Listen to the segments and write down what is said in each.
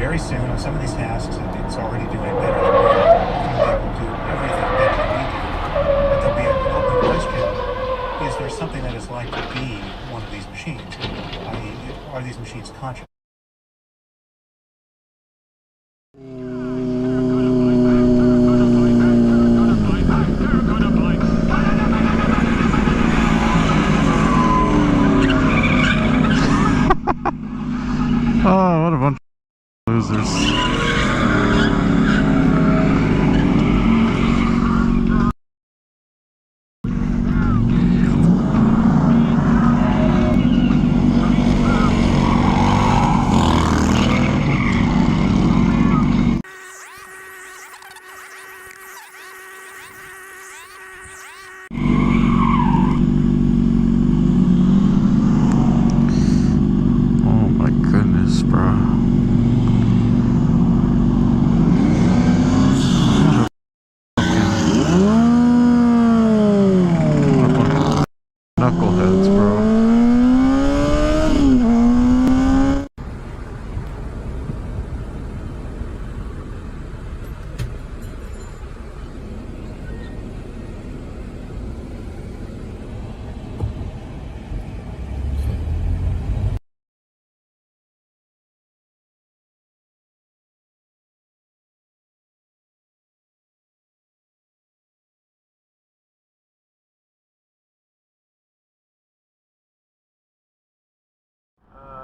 very soon on some of these tasks, it's already doing better than we are. It's going to be able to do everything better than we do. But there'll be an open question: is there something that is like to be one of these machines? Are these machines conscious? Oh, what a bunch of losers. Oh my goodness, bro. Knuckleheads, bro.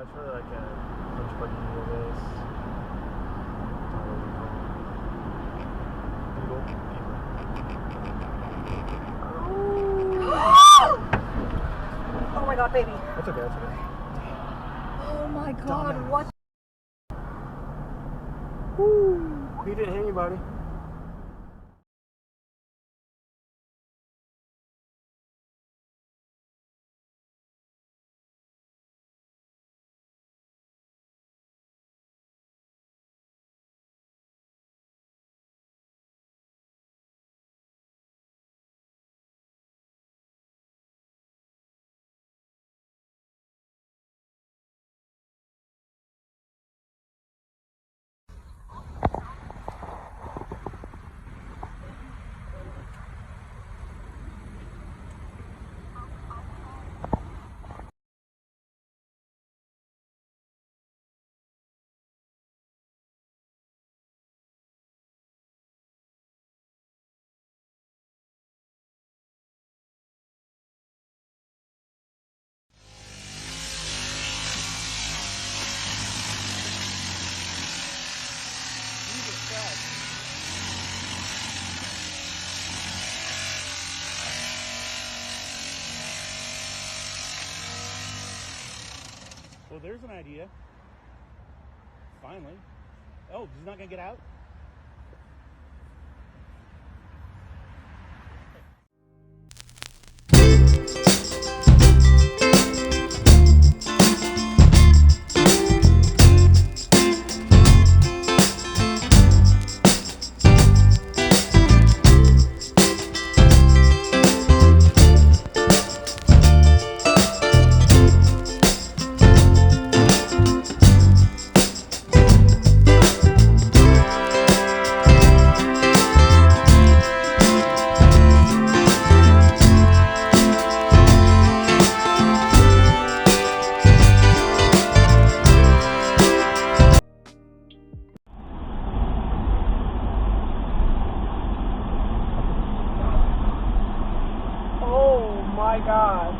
It's really like a punch button wheel this. Oh my god, baby. That's okay, that's okay. Oh my god, Dumbass. what? Woo! He didn't hit anybody. Well, there's an idea. Finally. Oh, he's not gonna get out? Oh my god.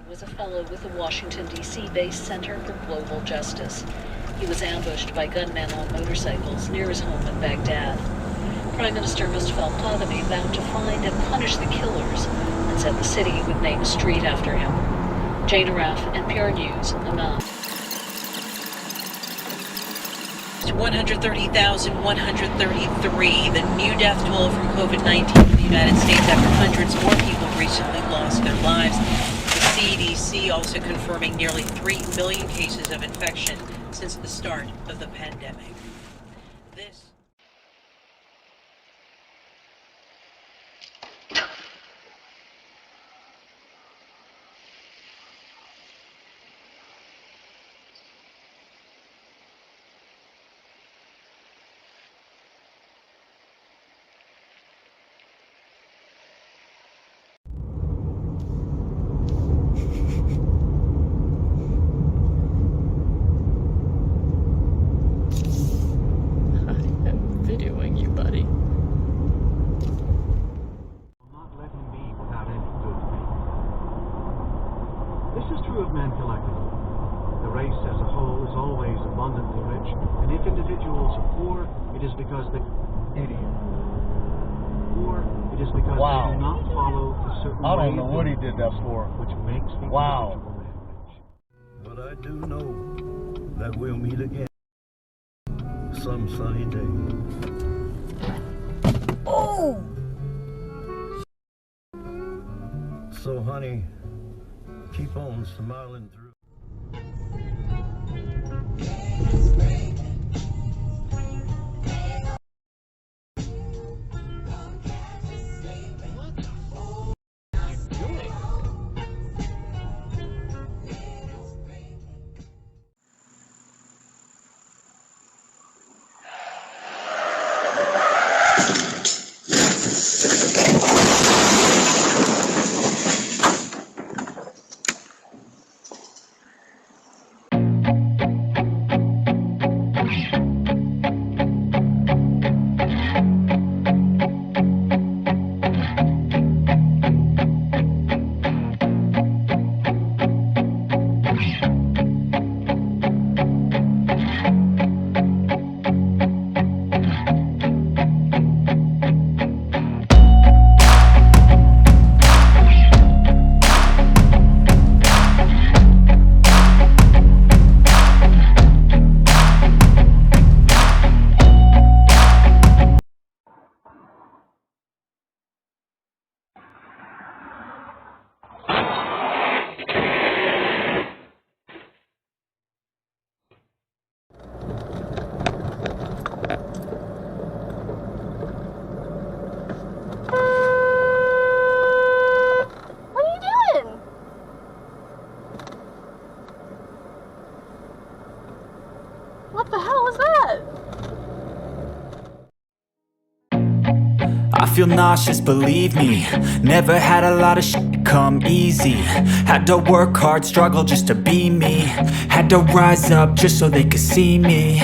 Was a fellow with the Washington, D.C.-based Center for Global Justice. He was ambushed by gunmen on motorcycles near his home in Baghdad. Prime Minister Mustafa al-Kadhimi vowed to find and punish the killers and said the city would name a street after him. Jane Araf, NPR News, Amman. 130,133, the new death toll from COVID-19 in the United States after hundreds more people recently lost their lives. The CDC also confirming nearly 3 million cases of infection since the start of the pandemic. This... Videoing you, buddy. Not let him be without any good thing. This is true of men collectively. The race as a whole is always abundantly rich, and if individuals are poor, it is because they Idiot. Or it is because Wow. they do not follow the certain I way don't know of what he doing did that things for. which makes the Wow. individual man rich. But I do know that we'll meet again some sunny day. Oh! So honey, keep on smiling through. What are you doing? What the hell is that? I feel nauseous, believe me. Never had a lot of shit come easy. Had to work hard, struggle just to be me. Had to rise up just so they could see me.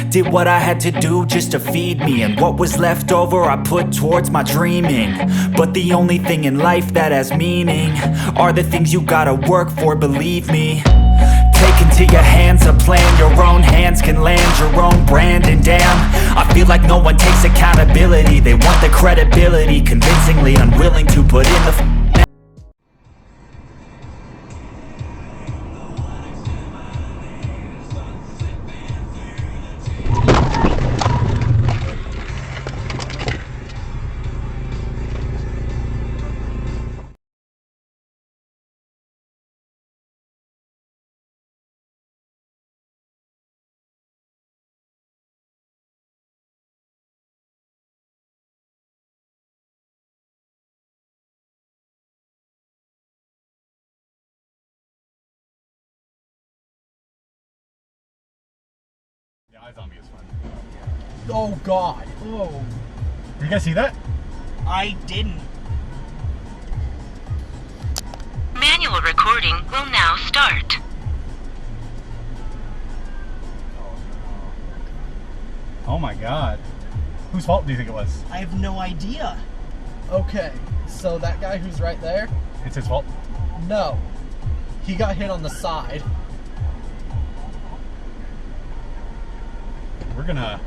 Did what I had to do just to feed me, and what was left over I put towards my dreaming. But the only thing in life that has meaning are the things you gotta work for, believe me. Take into your hands a plan, your own hands can land your own brand. And damn, I feel like no one takes accountability. They want the credibility, convincingly unwilling to put in the Yeah, iZombie is fun. Oh God. Oh. You guys see that? I didn't. Manual recording will now start. Oh my god. Whose fault do you think it was? I have no idea. Okay, so that guy who's right there? It's his fault? No. He got hit on the side. We're gonna...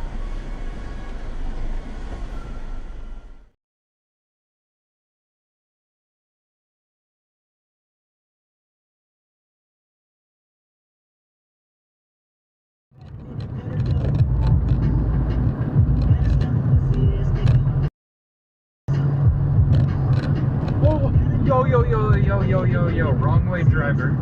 Whoa, yo, wrong way driver.